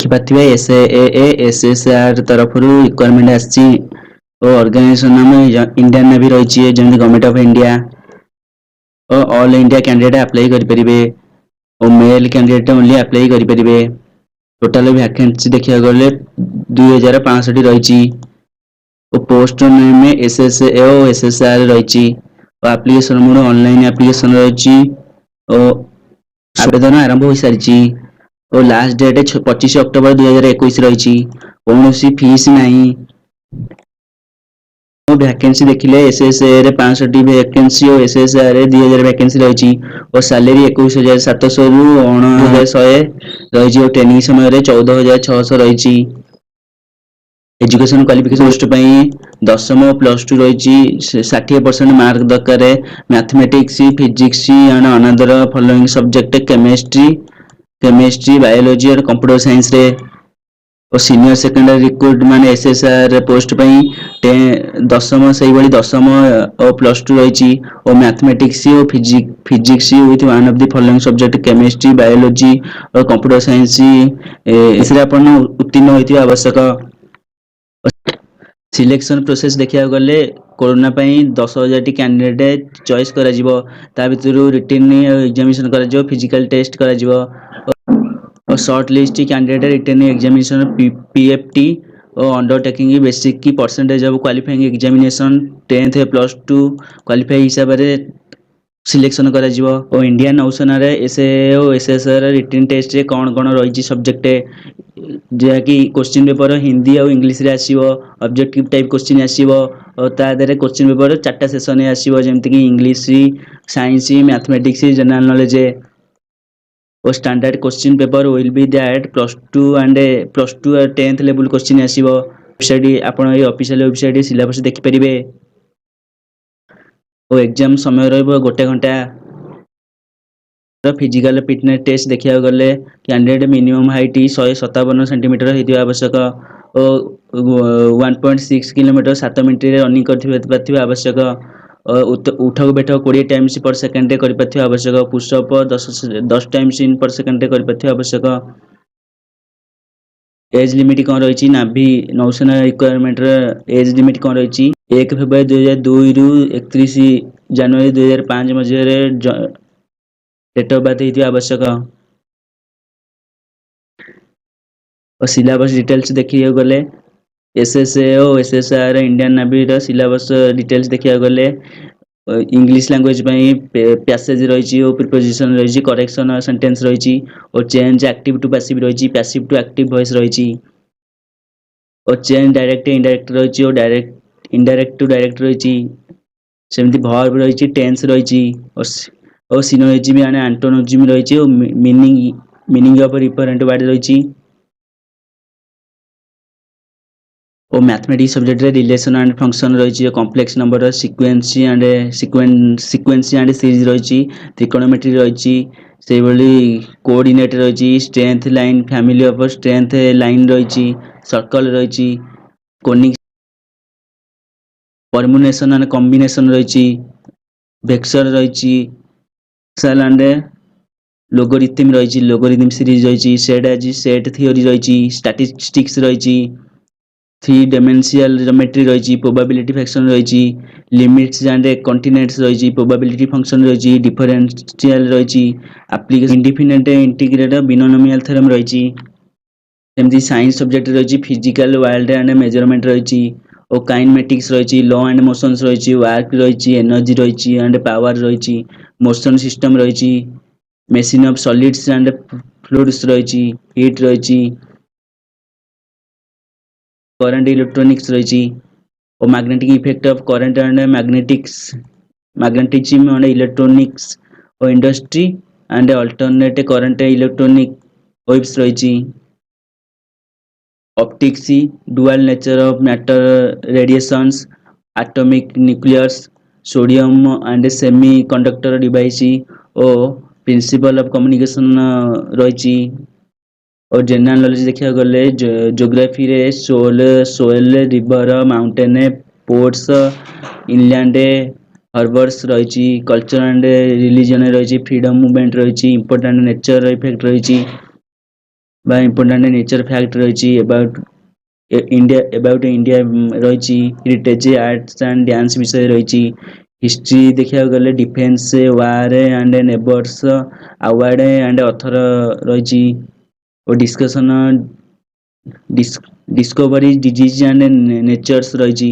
ଦେଖିପାରୁଥିବେ SSR तरफରୁ requirement ଆସିଛି ଓ ଅର୍ଗାନାଇଜେସନ ନାମ ଇଣ୍ଡିଆନ୍ ନେଭି ରହିଛି ଯେମିତି ଗଭର୍ଣ୍ଣମେंट ଅଫ इंडिया ଓ ଅଲ୍ इंडिया कैंडिडेट अप्लाई କରିପାରିବେ ଓ मेल कैंडिडेट ओनली अप्लाई କରିପାରିବେ। टोटाल वैकेंसी देखिया गले 2500 रही और पोस्ट नेम SSA और SSR रही और एप्लिकेशन मोड ऑनलाइन एप्लिकेशन रही और आवेदन आरंभ हो सारी और लास्ट डेट 25 अक्टोबर 2021 रही कौन फीस नहीं। वैकेंसी देखिले SSA रे 500 वैकेंसी और SSR रे 2000 वैकेंसी रही और सैलरी 21,700 रु 19,100 रही और ट्रेनिंग समय रे 14,600 रही। एजुकेशन क्वालिफिकेशन पोस्ट पर 10वीं +2 रही 60% मार्क दरकार mathematics physics and another following subject chemistry biology और कंप्यूटर साइंस रे और सीनियर सेकेंडरी रिक्रूट माने SSR पोस्ट पर 10वीं से 10वीं और +2 रही और मैथमेटिक्स और physics with one of the following subject chemistry biology और कंप्यूटर साइंस इसरे अपन उत्तीर्ण होइतिबा आवश्यक। सिलेक्शन प्रोसेस देखिया गले कोरोना 10,000 टी कैंडिडेट चॉइस करा जिवो ता भितरु रिटन एग्जामिनेशन करा जिवो फिजिकल टेस्ट करा जिवो और short list candidate written examination PFT और अंडरटेकिंग बेसिक की percentage of qualifying examination 10th +2 qualify हिसाब रे सिलेक्शन करा जिवो और इंडियन नौसेना रे SAA और SSR रिटन टेस्ट रे कौन कौन रही सब्जेक्ट जे कि क्वेश्चन पेपर हिंदी और इंग्लिश रे आसीबो ऑब्जेक्टिव टाइप क्वेश्चन आसीबो और ता देरे क्वेश्चन पेपर 4टा सेशन आसीबो जेमति कि English science mathematics general knowledge और standard question paper will be that +2 और 10th लेवल क्वेश्चन आसीबो। वेबसाइट आपण ए ऑफिशियल वेबसाइट सिलेबस देखि परिबे और एग्जाम समय रहबो 1 घंटा। फिजिकल फिटनेस टेस्ट देखिया गले कैंडिडेट मिनिमम हाइट 157 सेंटीमीटर हेतिबा आवश्यक और 1.6 किलोमीटर 7 मिनट रे रनिंग करथिबा आवश्यक और उठक बैठक 20 टाइम्स पर सेकंड रे करथिबा आवश्यक पुशअप 10 टाइम्स इन पर सेकंड रे करथिबा आवश्यक। एज लिमिट कौन रही नाभी नौसेना रिक्वायरमेंट एज लिमिट कौन रही 1 फेब्रुआरी 2002 रु 31 जनवरी 2005 मध्य डेट ऑफ बर्थ हेतु आवश्यक और सिलेबस डिटेल्स देखिए गले SSA और SSR इंडियन नेवी रो सिलेबस डिटेल्स देखिए गले इंग्लिश लैंग्वेज पैसेज रही और प्रिपोजिशन रही करेक्शन और सेंटेंस रही और चेंज एक्टिव टू पैसिव रही पैसिव टू एक्टिव वॉइस रही और चेंज डायरेक्ट इनडायरेक्ट रही और डायरेक्ट इनडायरेक्ट टू डायरेक्ट रही सेमती वर्ब रही टेंस रही और सिनोनिज्म यानी एंटोनिज्म रही और मीनिंग ऑफ रिफरेंट वर्ड रही और मैथमेटिक्स सब्जेक्ट रे रिलेशन एंड फंक्शन रही complex number sequence and series रही त्रिकोणोमेट्री रही से कोऑर्डिनेट रही strength line family of strength line रही सर्कल रही कोनिक परमुनेशन एंड कॉम्बिनेशन रही वेक्टर रही सेल एंड लोगरिथम रही लोगरिथम सीरीज रही सेट थ्योरी रही स्टैटिस्टिक्स रही 3 डायमेंशनल ज्योमेट्री रही प्रोबेबिलिटी फंक्शन रही लिमिट्स एंड कॉन्टिनेंट्स रही प्रोबेबिलिटी फंक्शन रही डिफरेंशियल रही application indefinite integrate binomial theorem रही सेमती साइंस सब्जेक्ट रही फिजिकल वर्ल्ड एंड मेजरमेंट रही और काइनेमेटिक्स रही लॉ एंड मोशंस रही वर्क रही एनर्जी रही एंड पावर रही मोशन सिस्टम रही machine of solids and fluids रही हीट रही करंट इलेक्ट्रॉनिक्स रही और magnetic effect of current and magnetism and electronics और industry and alternate current electronic waves रही optics dual nature of matter radiations atomic nucleus sodium and semiconductor device और principal of communication रही और general knowledge देखा गले geography रे soil river mountain ports inland harbours रही culture and religion रही freedom movement रही इंपोर्टेंट नेचर इफेक्ट रही ବା ଇମ୍ପୋର୍ଟାଣ୍ଟ ନେଚର ଫ୍ୟାକ୍ଟ ରହିଛି ଇଣ୍ଡିଆ ରହିଛି ହେରିଟେଜ ଆର୍ଟସ ଆଣ୍ଡ ଡ୍ୟାନ୍ସ ବିଷୟରେ ରହିଛି। ହିଷ୍ଟ୍ରି ଦେଖିବାକୁ ଗଲେ defence war and neighbours award and author ରହିଛି। ଓ ଡିସ୍କଭରି ଡିଜିଜ ଆଣ୍ଡ ନେଚର୍ସ ରହିଛି।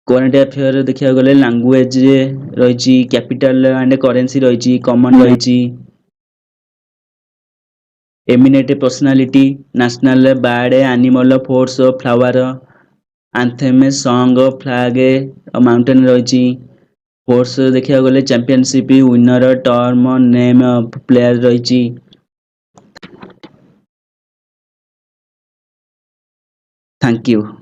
କରେଣ୍ଟ ଆଫେୟାର ଦେଖିବାକୁ ଗଲେ ଲାଙ୍ଗୁଏଜ ରହିଛି, କ୍ୟାପିଟାଲ ଆଣ୍ଡ କରେନ୍ସି ରହିଛି, କମନ ରହିଛି। Eminent personality, national bird, animal, force, flower, anthem, song, flag, mountain ରହିଛି। ସ୍ପୋର୍ଟସ ଦେଖିବାକୁ ଗଲେ championship, winner, term, name of player ରହିଛି। Thank you.